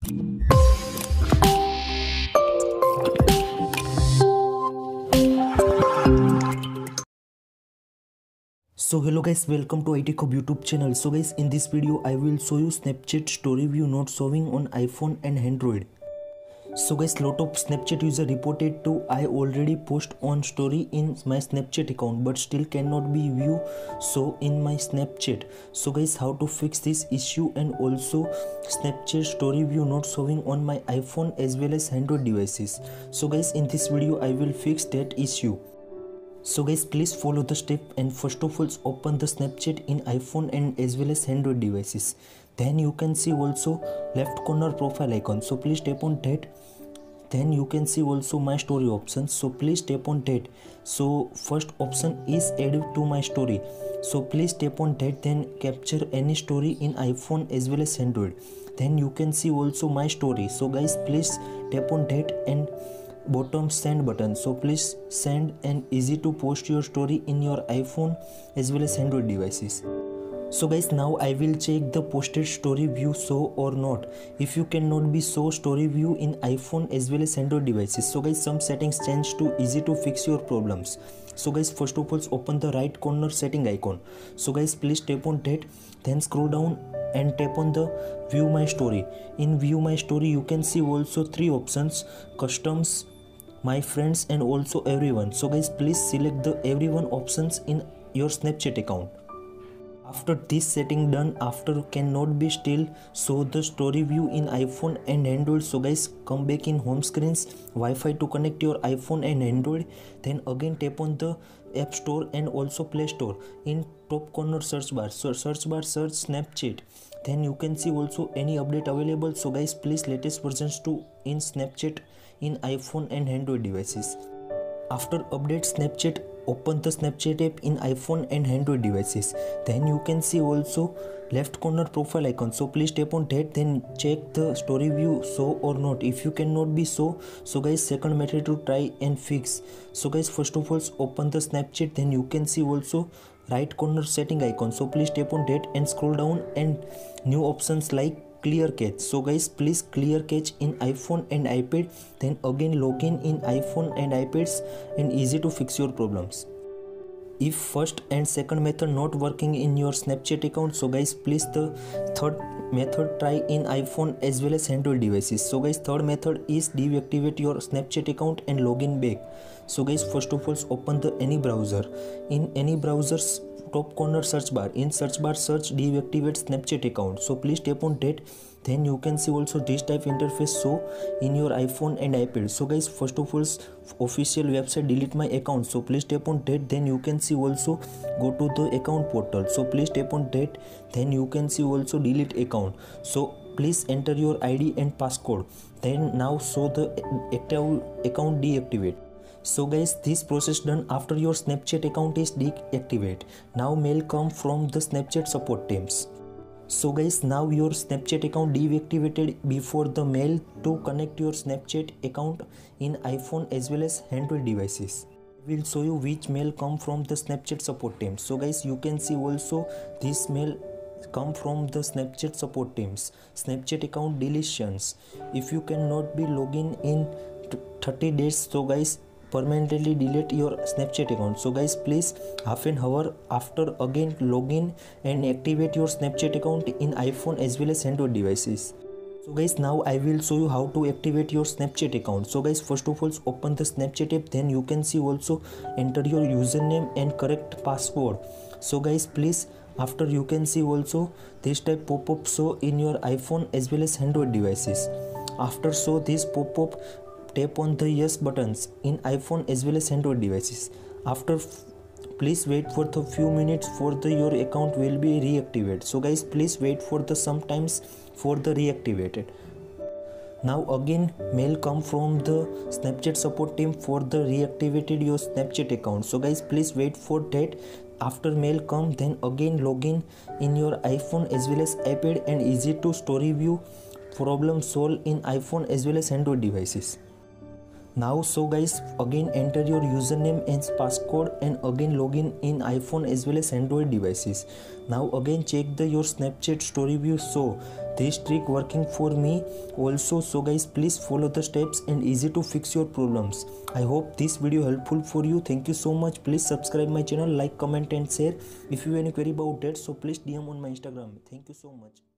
So hello guys, welcome to IT Hub YouTube channel. So guys, in this video I will show you Snapchat story view not showing on iPhone and Android. So guys, lot of Snapchat user reported to I already post on story in my Snapchat account but still cannot be view so in my Snapchat. So guys, how to fix this issue, and also Snapchat story view not showing on my iPhone as well as Android devices. So guys, in this video I will fix that issue. So guys, please follow the step, and first of all open the Snapchat in iPhone and as well as Android devices. Then you can see also left corner profile icon, so please tap on that. Then you can see also my story options, so please tap on that. So first option is add to my story, so please tap on that. Then capture any story in iPhone as well as Android. Then you can see also my story, so guys please tap on that, and bottom send button, so please send, and easy to post your story in your iPhone as well as Android devices. So guys, now I will check the posted story view show or not. If you cannot be show story view in iPhone as well as Android devices, so guys some settings change to easy to fix your problems. So guys, first of all open the right corner setting icon, so guys please tap on that. Then scroll down and tap on the view my story. In view my story you can see also three options: customs, my friends, and also everyone. So guys, please select the everyone options in your Snapchat account. After this setting done, after cannot be still show the story view in iPhone and Android, so guys come back in home screens, Wi-Fi to connect your iPhone and Android. Then again tap on the App Store and also Play Store. In top corner search bar, so search Snapchat. Then you can see also any update available. So guys, please latest versions to in Snapchat in iPhone and Android devices. After update Snapchat, open the Snapchat app in iPhone and Android devices. Then you can see also left corner profile icon, so please tap on that. Then check the story view show or not. If you cannot be show, so guys second method to try and fix. So guys, first of all open the Snapchat. Then you can see also right corner setting icon, so please tap on that and scroll down, and new options like clear cache. So guys, please clear cache in iPhone and iPad. Then again login in iPhone and iPads, and easy to fix your problems. If first and second method not working in your Snapchat account, so guys please the third method try in iPhone as well as Android devices. So guys, third method is deactivate your Snapchat account and login back. So guys, first of all open the any browser. In any browser's top corner search bar, in search bar search deactivate Snapchat account, so please tap on that. Then you can see also this type interface show in your iPhone and iPad. So guys, first of all official website delete my account, so please tap on that. Then you can see also go to the account portal, so please tap on that. Then you can see also delete account, so please enter your ID and passcode. Then now show the active account deactivate. So guys, this process done after your Snapchat account is deactivated. Now mail come from the Snapchat support teams. So guys, now your Snapchat account deactivated before the mail to connect your Snapchat account in iPhone as well as Android devices. I will show you which mail come from the Snapchat support team. So guys, you can see also this mail come from the Snapchat support teams. Snapchat account deletions. If you cannot be login in 30 days, so guys permanently delete your Snapchat account. So guys, please half an hour after again login and activate your Snapchat account in iPhone as well as Android devices. So guys, now I will show you how to activate your Snapchat account. So guys, first of all open the Snapchat app. Then you can see also enter your username and correct password. So guys, please after you can see also this type pop-up show in your iPhone as well as Android devices. After show this pop-up, tap on the yes buttons in iPhone as well as Android devices. After please wait for the few minutes for the your account will be reactivated. So guys, please wait for the sometimes for the reactivated. Now again mail come from the Snapchat support team for the reactivated your Snapchat account. So guys, please wait for that. After mail come, then again login in your iPhone as well as iPad, and easy to story view problem solve in iPhone as well as Android devices. Now so guys, again enter your username and passcode and again login in iPhone as well as Android devices. Now again check your Snapchat story view. So this trick working for me also. So guys, please follow the steps and easy to fix your problems. I hope this video helpful for you. Thank you so much. Please subscribe my channel, like, comment and share. If you have any query about that, so please DM on my Instagram. Thank you so much.